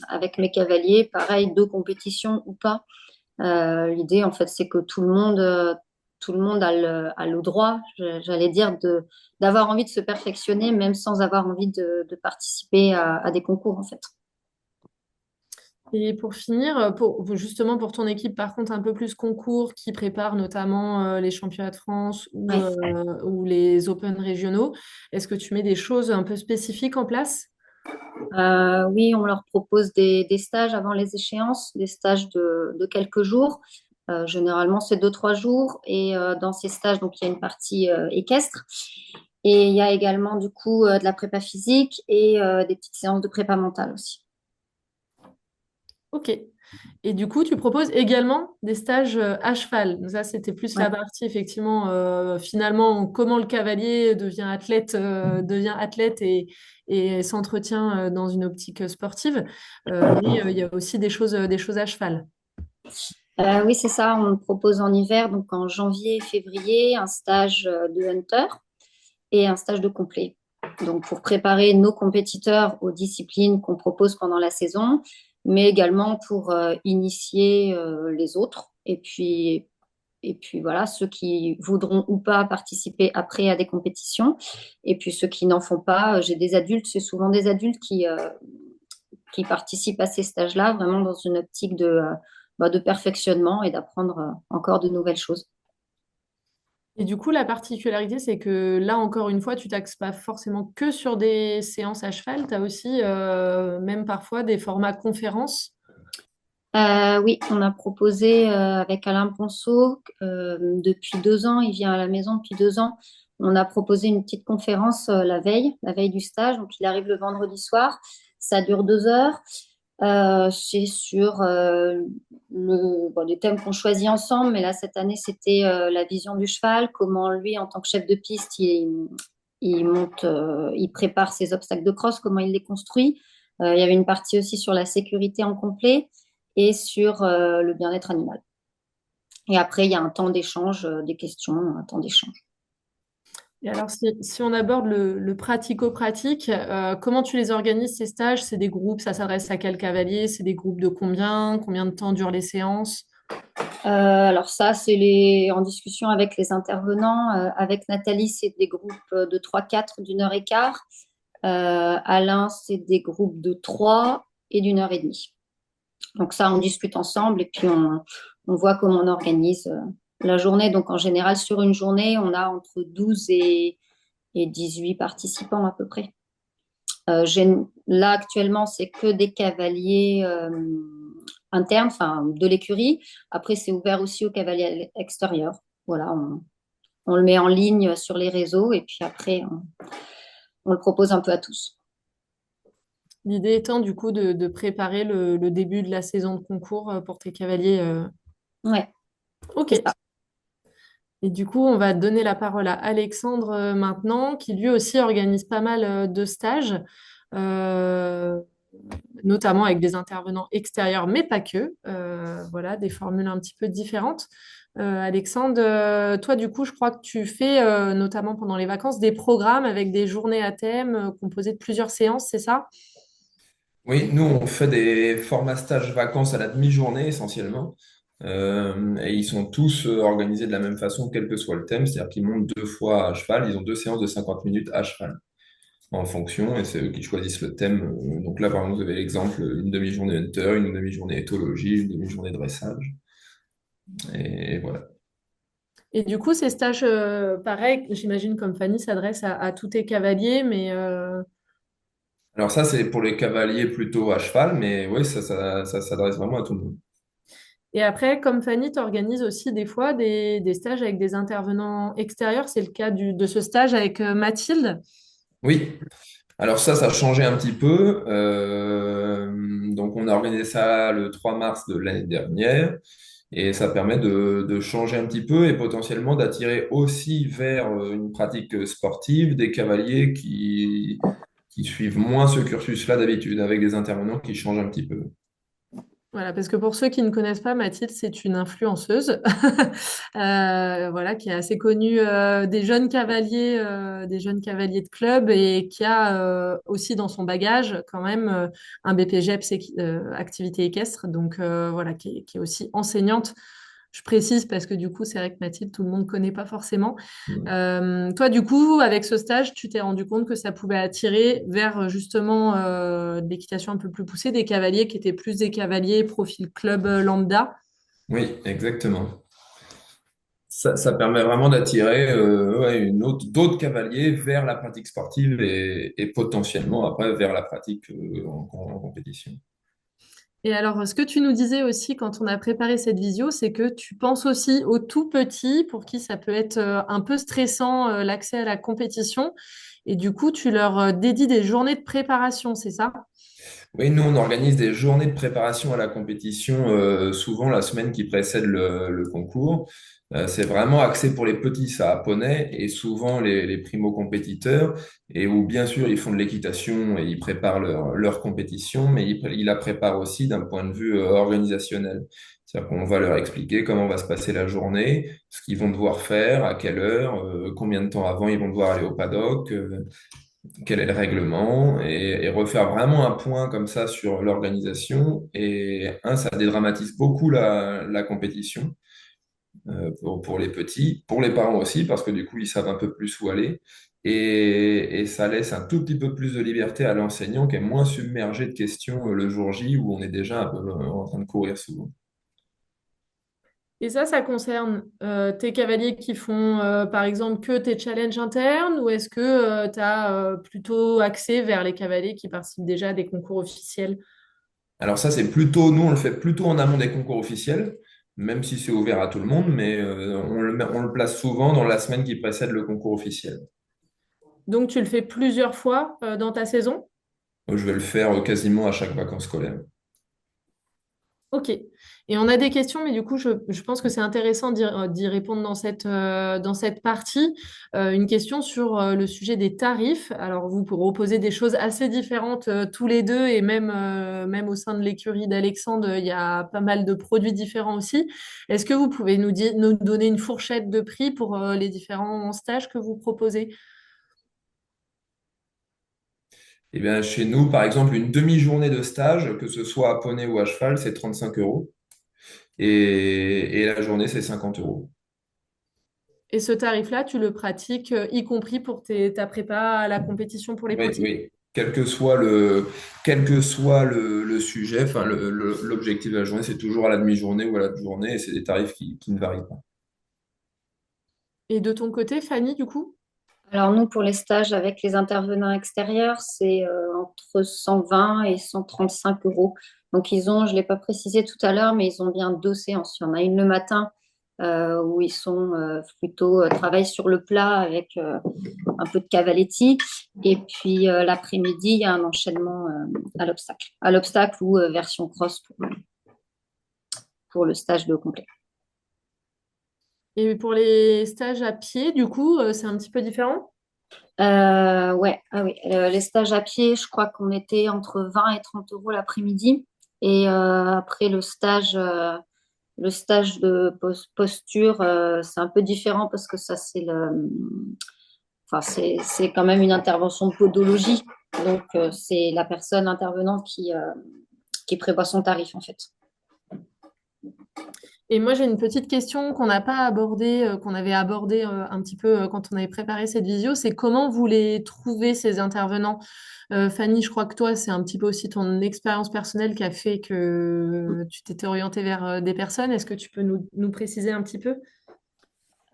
avec mes cavaliers, pareil, de compétition ou pas. L'idée en fait, c'est que tout le monde a le droit, j'allais dire, d'avoir envie de se perfectionner, même sans avoir envie de participer à des concours en fait. Et pour finir, justement pour ton équipe, par contre, un peu plus concours qui prépare notamment les championnats de France Ouais. ou les Open régionaux, est-ce que tu mets des choses un peu spécifiques en place? Oui, on leur propose des stages avant les échéances, des stages de quelques jours. Généralement, c'est 2, 3 jours. Et dans ces stages, donc, il y a une partie équestre. Et il y a également, du coup, de la prépa physique et des petites séances de prépa mentale aussi. Ok. Et du coup, tu proposes également des stages à cheval. Donc ça, c'était plus Ouais. la partie, effectivement, finalement, comment le cavalier devient athlète et s'entretient dans une optique sportive. Mais il y a aussi des choses à cheval. Oui, c'est ça. On propose en hiver, donc en janvier et février, un stage de hunter et un stage de complet. Donc, pour préparer nos compétiteurs aux disciplines qu'on propose pendant la saison, mais également pour initier les autres. Et puis voilà, ceux qui voudront ou pas participer après à des compétitions. Et puis ceux qui n'en font pas, j'ai des adultes, c'est souvent des adultes qui participent à ces stages-là, vraiment dans une optique de perfectionnement et d'apprendre encore de nouvelles choses. Et du coup, la particularité, c'est que là, encore une fois, tu t'axes pas forcément que sur des séances à cheval, tu as aussi même parfois des formats conférences. Oui, on a proposé avec Alain Ponceau, depuis 2 ans, il vient à la maison depuis 2 ans. On a proposé une petite conférence la veille du stage. Donc, il arrive le vendredi soir. Ça dure 2 heures. C'est sur les thèmes qu'on choisit ensemble. Mais là, cette année, c'était la vision du cheval, comment lui, en tant que chef de piste, il monte, il prépare ses obstacles de cross, comment il les construit. Il y avait une partie aussi sur la sécurité en complet et sur le bien-être animal. Et après, il y a un temps d'échange, des questions, un temps d'échange. Et alors, si on aborde le pratico-pratique, comment tu les organises, ces stages? C'est des groupes, ça s'adresse à quel cavalier? C'est des groupes de combien? Combien de temps durent les séances? Alors ça, en discussion avec les intervenants. Avec Nathalie, c'est des groupes de 3-4 d'1 h 15. Alain, c'est des groupes de 3 et d'1 h 30. Donc ça, on discute ensemble et puis on voit comment on organise la journée. Donc en général, sur une journée, on a entre 12 et 18 participants à peu près. Là, actuellement, c'est que des cavaliers internes, enfin de l'écurie. Après, c'est ouvert aussi aux cavaliers extérieurs. Voilà, on le met en ligne sur les réseaux et puis après, on le propose un peu à tous. L'idée étant du coup de préparer le début de la saison de concours pour tes cavaliers. Ouais, Ok. c'est ça. Et du coup, on va donner la parole à Alexandre maintenant, qui lui aussi organise pas mal de stages, euh, notamment avec des intervenants extérieurs, mais pas que. Voilà, des formules un petit peu différentes. Alexandre, toi, du coup, je crois que tu fais, notamment pendant les vacances, des programmes avec des journées à thème composées de plusieurs séances, c'est ça? Oui, nous, on fait des formats stages vacances à la demi-journée essentiellement. Et ils sont tous organisés de la même façon, quel que soit le thème. C'est-à-dire qu'ils montent 2 fois à cheval. Ils ont 2 séances de 50 minutes à cheval en fonction. Et c'est eux qui choisissent le thème. Donc là, par exemple, vous avez l'exemple, une demi-journée hunter, une demi-journée éthologie, une demi-journée dressage. Et voilà. Et du coup, ces stages, pareil, j'imagine comme Fanny s'adresse à tous tes cavaliers, mais Alors ça, c'est pour les cavaliers plutôt à cheval, mais oui, ça s'adresse vraiment à tout le monde. et après, comme Fanny, tu organises aussi des fois des stages avec des intervenants extérieurs. C'est le cas de ce stage avec Mathilde. Oui, alors ça a changé un petit peu. Donc on a organisé ça le 3 mars de l'année dernière et ça permet de changer un petit peu et potentiellement d'attirer aussi vers une pratique sportive des cavaliers qui suivent moins ce cursus-là d'habitude, avec des intervenants qui changent un petit peu. Voilà, parce que pour ceux qui ne connaissent pas, Mathilde, c'est une influenceuse, voilà, qui est assez connue des jeunes cavaliers de club et qui a aussi dans son bagage quand même un BPGEPS activité équestre, donc voilà, qui est aussi enseignante. Je précise parce que du coup, c'est vrai que Mathilde, tout le monde ne connaît pas forcément. Toi, du coup, avec ce stage, tu t'es rendu compte que ça pouvait attirer vers justement de l'équitation un peu plus poussée, des cavaliers qui étaient plus des cavaliers profil club lambda. Oui, exactement. Ça permet vraiment d'attirer ouais, d'autres cavaliers vers la pratique sportive et potentiellement après vers la pratique en compétition. Et alors, ce que tu nous disais aussi quand on a préparé cette visio, c'est que tu penses aussi aux tout petits pour qui ça peut être un peu stressant l'accès à la compétition. Et du coup, tu leur dédies des journées de préparation, c'est ça? Oui, nous, on organise des journées de préparation à la compétition, souvent la semaine qui précède le concours. C'est vraiment axé pour les petits saponais et souvent les primo-compétiteurs, et où bien sûr ils font de l'équitation et ils préparent leur compétition, mais ils la préparent aussi d'un point de vue organisationnel. C'est-à-dire qu'on va leur expliquer comment va se passer la journée, ce qu'ils vont devoir faire, à quelle heure, combien de temps avant ils vont devoir aller au paddock, quel est le règlement et refaire vraiment un point comme ça sur l'organisation. Et ça dédramatise beaucoup la compétition pour les petits, pour les parents aussi, parce que du coup, ils savent un peu plus où aller. et ça laisse un tout petit peu plus de liberté à l'enseignant qui est moins submergé de questions le jour J où on est déjà un peu en train de courir souvent. Et ça concerne tes cavaliers qui font, par exemple, que tes challenges internes, ou est-ce que tu as plutôt axé vers les cavaliers qui participent déjà à des concours officiels? Alors ça, c'est plutôt, nous, on le fait plutôt en amont des concours officiels, même si c'est ouvert à tout le monde, mais on le place souvent dans la semaine qui précède le concours officiel. Donc, tu le fais plusieurs fois dans ta saison? Je vais le faire quasiment à chaque vacances scolaires. Ok. Et on a des questions, mais du coup, je pense que c'est intéressant d'y répondre dans cette partie. Une question sur le sujet des tarifs. Alors, vous proposez des choses assez différentes tous les deux, et même au sein de l'écurie d'Alexandre, il y a pas mal de produits différents aussi. Est-ce que vous pouvez nous donner une fourchette de prix pour les différents stages que vous proposez? Eh bien, chez nous, par exemple, une demi-journée de stage, que ce soit à poney ou à cheval, c'est 35 euros. Et la journée, c'est 50 euros. Et ce tarif-là, tu le pratiques y compris pour ta prépa à la compétition pour les Oui, pro-teams? oui. Quel que soit le sujet, enfin, l'objectif de la journée, c'est toujours à la demi-journée ou à la journée, et c'est des tarifs qui ne varient pas. Et de ton côté, Fanny, du coup? Alors nous, pour les stages avec les intervenants extérieurs, c'est entre 120 et 135 euros. Donc ils ont, je ne l'ai pas précisé tout à l'heure, mais ils ont bien deux séances. Il y en a une le matin où ils sont plutôt travaillent sur le plat avec un peu de cavaletti. Et puis l'après-midi, il y a un enchaînement à l'obstacle. À l'obstacle ou version cross pour le stage de complet. Et pour les stages à pied, du coup, c'est un petit peu différent? Ouais, ah oui. Les stages à pied, je crois qu'on était entre 20 et 30 euros l'après-midi. Et après le stage de posture, c'est un peu différent parce que ça, enfin, c'est quand même une intervention de podologie. Donc, c'est la personne intervenante qui prévoit son tarif, en fait. Et moi, j'ai une petite question qu'on n'a pas abordée, qu'on avait abordée un petit peu quand on avait préparé cette visio, c'est comment vous les trouvez, ces intervenants? Fanny, je crois que toi, c'est un petit peu aussi ton expérience personnelle qui a fait que tu t'étais orientée vers des personnes. Est-ce que tu peux nous préciser un petit peu?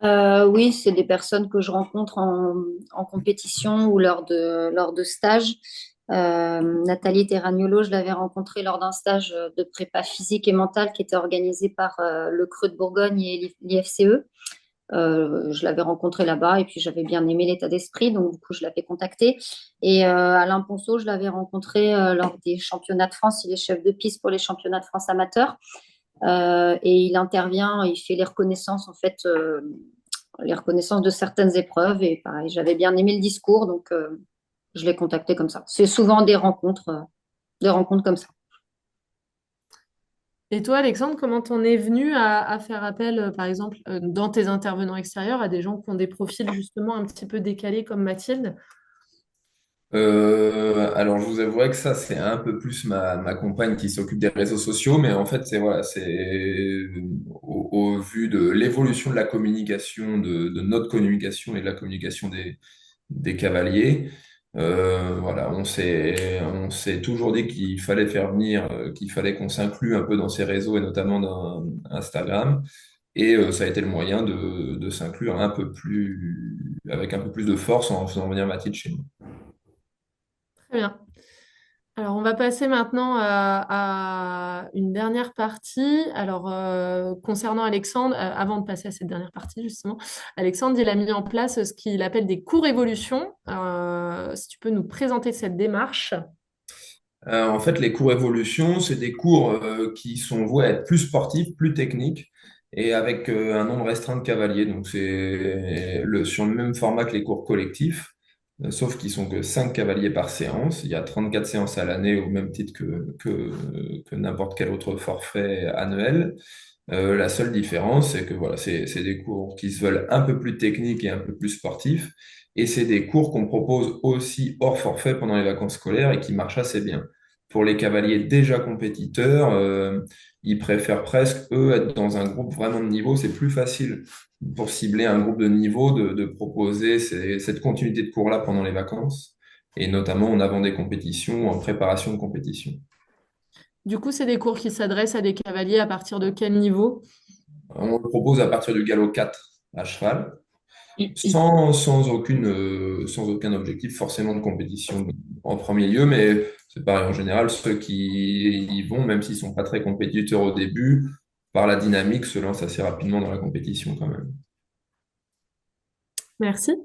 Oui, c'est des personnes que je rencontre en compétition ou lors de stages. Nathalie Terragnolo, je l'avais rencontrée lors d'un stage de prépa physique et mentale qui était organisé par le Creux de Bourgogne et l'IFCE. Je l'avais rencontrée là-bas et puis j'avais bien aimé l'état d'esprit, donc du coup je l'avais contacté. Et Alain Ponceau, je l'avais rencontré lors des championnats de France. Il est chef de piste pour les championnats de France amateurs. Et il intervient, il fait les reconnaissances en fait, les reconnaissances de certaines épreuves. Et pareil, j'avais bien aimé le discours, donc je l'ai contacté comme ça. C'est souvent des rencontres comme ça. Et toi, Alexandre, comment t'en es venu à faire appel, par exemple, dans tes intervenants extérieurs, à des gens qui ont des profils justement un petit peu décalés comme Mathilde? Alors, je vous avouerai que ça, c'est un peu plus ma compagne qui s'occupe des réseaux sociaux, mais en fait, c'est voilà, c'est au vu de l'évolution de la communication, de notre communication et de la communication des cavaliers. Voilà, on s'est toujours dit qu'il fallait faire venir, qu'il fallait qu'on s'inclue un peu dans ces réseaux et notamment dans Instagram. Et ça a été le moyen de s'inclure un peu plus, avec un peu plus de force en faisant venir Mathilde chez nous. Très bien. Alors, on va passer maintenant à une dernière partie. Alors, concernant Alexandre, avant de passer à cette dernière partie, justement, Alexandre, il a mis en place ce qu'il appelle des cours évolution. Si tu peux nous présenter cette démarche. En fait, les cours évolution, c'est des cours qui sont voués à être plus sportifs, plus techniques et avec un nombre restreint de cavaliers. Donc, sur le même format que les cours collectifs, sauf qu'ils sont que 5 cavaliers par séance. Il y a 34 séances à l'année au même titre que n'importe quel autre forfait annuel. La seule différence, c'est que voilà, c'est des cours qui se veulent un peu plus techniques et un peu plus sportifs. Et c'est des cours qu'on propose aussi hors forfait pendant les vacances scolaires et qui marchent assez bien. Pour les cavaliers déjà compétiteurs, ils préfèrent presque, eux, être dans un groupe vraiment de niveau. C'est plus facile pour cibler un groupe de niveau de proposer cette continuité de cours-là pendant les vacances, et notamment en avant des compétitions ou en préparation de compétitions. Du coup, c'est des cours qui s'adressent à des cavaliers à partir de quel niveau? On le propose à partir du galop 4 à cheval, Et sans aucun objectif forcément de compétition en premier lieu, mais c'est pareil en général, ceux qui y vont, même s'ils sont pas très compétiteurs au début, par la dynamique, se lancent assez rapidement dans la compétition quand même. Merci.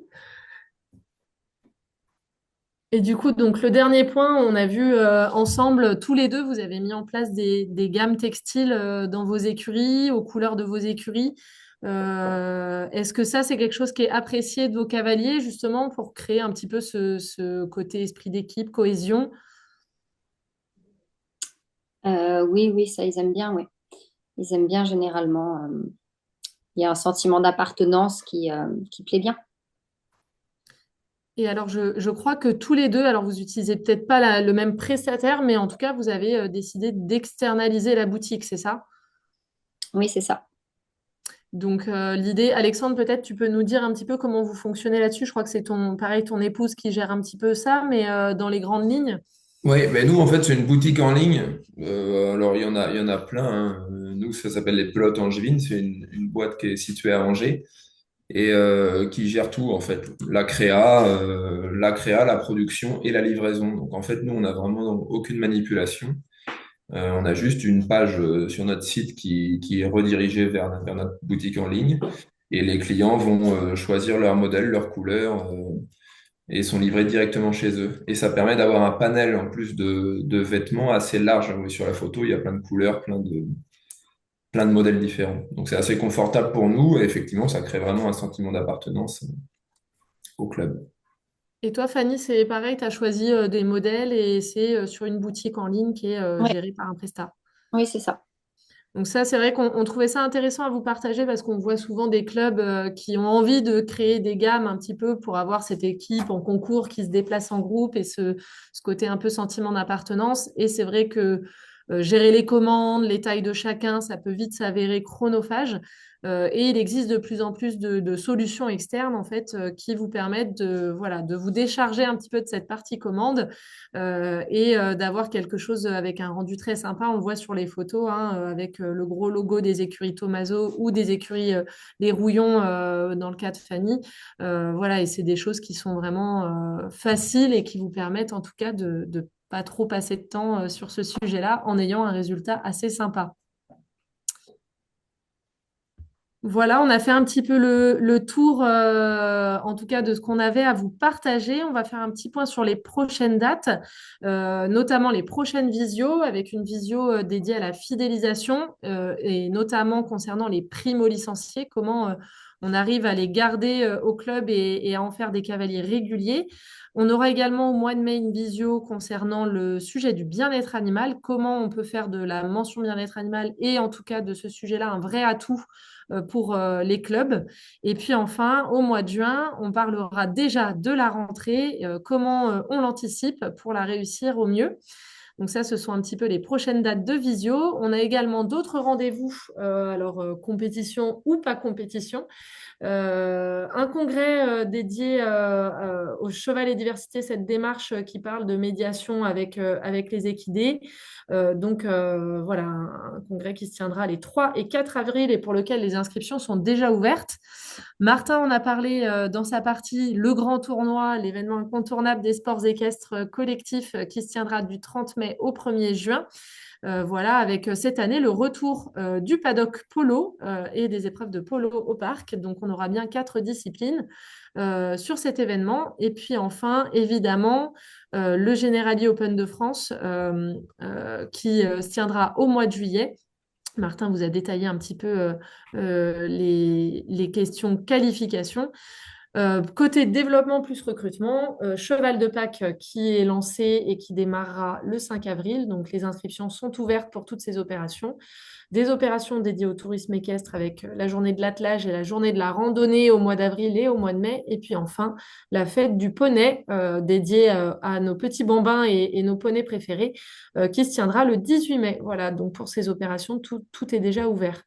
Et du coup, donc le dernier point, on a vu ensemble, tous les deux, vous avez mis en place des gammes textiles dans vos écuries, aux couleurs de vos écuries. Est-ce que ça, c'est quelque chose qui est apprécié de vos cavaliers, justement, pour créer un petit peu ce côté esprit d'équipe, cohésion? oui, oui, ça, ils aiment bien, oui. Ils aiment bien généralement. Il y a un sentiment d'appartenance qui plaît bien. Et alors, je crois que tous les deux, alors vous utilisez peut-être pas le même prestataire, mais en tout cas, vous avez décidé d'externaliser la boutique, c'est ça? Oui, c'est ça. Donc, l'idée, Alexandre, peut-être tu peux nous dire un petit peu comment vous fonctionnez là-dessus. Je crois que c'est pareil, ton épouse qui gère un petit peu ça, mais dans les grandes lignes. Oui, mais nous, en fait, c'est une boutique en ligne. Alors, il y en a plein, hein. Nous, ça s'appelle les Pelotes Angevines. C'est une boîte qui est située à Angers et qui gère tout, en fait. La production et la livraison. Donc, en fait, nous, on n'a vraiment aucune manipulation. On a juste une page sur notre site qui est redirigée vers notre boutique en ligne. Et les clients vont choisir leur modèle, leur couleur, et sont livrés directement chez eux. Et ça permet d'avoir un panel en plus de vêtements assez large. Oui, sur la photo, il y a plein de couleurs, plein de modèles différents. Donc c'est assez confortable pour nous et effectivement, ça crée vraiment un sentiment d'appartenance au club. Et toi, Fanny, c'est pareil, tu as choisi des modèles et c'est sur une boutique en ligne qui est Ouais, gérée par un prestat. oui, c'est ça. Donc ça, c'est vrai qu'on trouvait ça intéressant à vous partager parce qu'on voit souvent des clubs qui ont envie de créer des gammes un petit peu pour avoir cette équipe en concours qui se déplace en groupe et ce côté un peu sentiment d'appartenance. Et c'est vrai que gérer les commandes, les tailles de chacun, ça peut vite s'avérer chronophage. Et il existe de plus en plus de solutions externes en fait qui vous permettent voilà, de vous décharger un petit peu de cette partie commande et d'avoir quelque chose avec un rendu très sympa. On le voit sur les photos hein, avec le gros logo des écuries Tomaso ou des écuries Les Rouillons dans le cas de Fanny. Voilà, et c'est des choses qui sont vraiment faciles et qui vous permettent en tout cas de pas trop passer de temps sur ce sujet-là en ayant un résultat assez sympa. Voilà, on a fait un petit peu le tour, en tout cas, de ce qu'on avait à vous partager. On va faire un petit point sur les prochaines dates, notamment les prochaines visios, avec une visio dédiée à la fidélisation et notamment concernant les primo-licenciés, comment on arrive à les garder au club et à en faire des cavaliers réguliers. On aura également au mois de mai une visio concernant le sujet du bien-être animal, comment on peut faire de la mention bien-être animal et en tout cas de ce sujet-là un vrai atout pour les clubs. Et puis enfin, au mois de juin, on parlera déjà de la rentrée, comment on l'anticipe pour la réussir au mieux. Donc ça, ce sont un petit peu les prochaines dates de visio. On a également d'autres rendez-vous, alors compétition ou pas compétition. Un congrès dédié au cheval et diversité, cette démarche qui parle de médiation avec les équidés. Voilà, un congrès qui se tiendra les 3 et 4 avril et pour lequel les inscriptions sont déjà ouvertes. Martin en a parlé dans sa partie Le Grand Tournoi, l'événement incontournable des sports équestres collectifs qui se tiendra du 30 mai au 1er juin. Voilà, avec cette année le retour du paddock polo et des épreuves de polo au parc. Donc, on aura bien 4 disciplines sur cet événement. Et puis enfin, évidemment, le Generali Open de France qui se tiendra au mois de juillet. Martin vous a détaillé un petit peu les questions qualification. Côté développement plus recrutement, Cheval de Pâques qui est lancé et qui démarrera le 5 avril. Donc, les inscriptions sont ouvertes pour toutes ces opérations. Des opérations dédiées au tourisme équestre avec la journée de l'attelage et la journée de la randonnée au mois d'avril et au mois de mai. Et puis enfin, la fête du poney dédiée à nos petits bambins et nos poneys préférés qui se tiendra le 18 mai. Voilà, donc pour ces opérations, tout est déjà ouvert.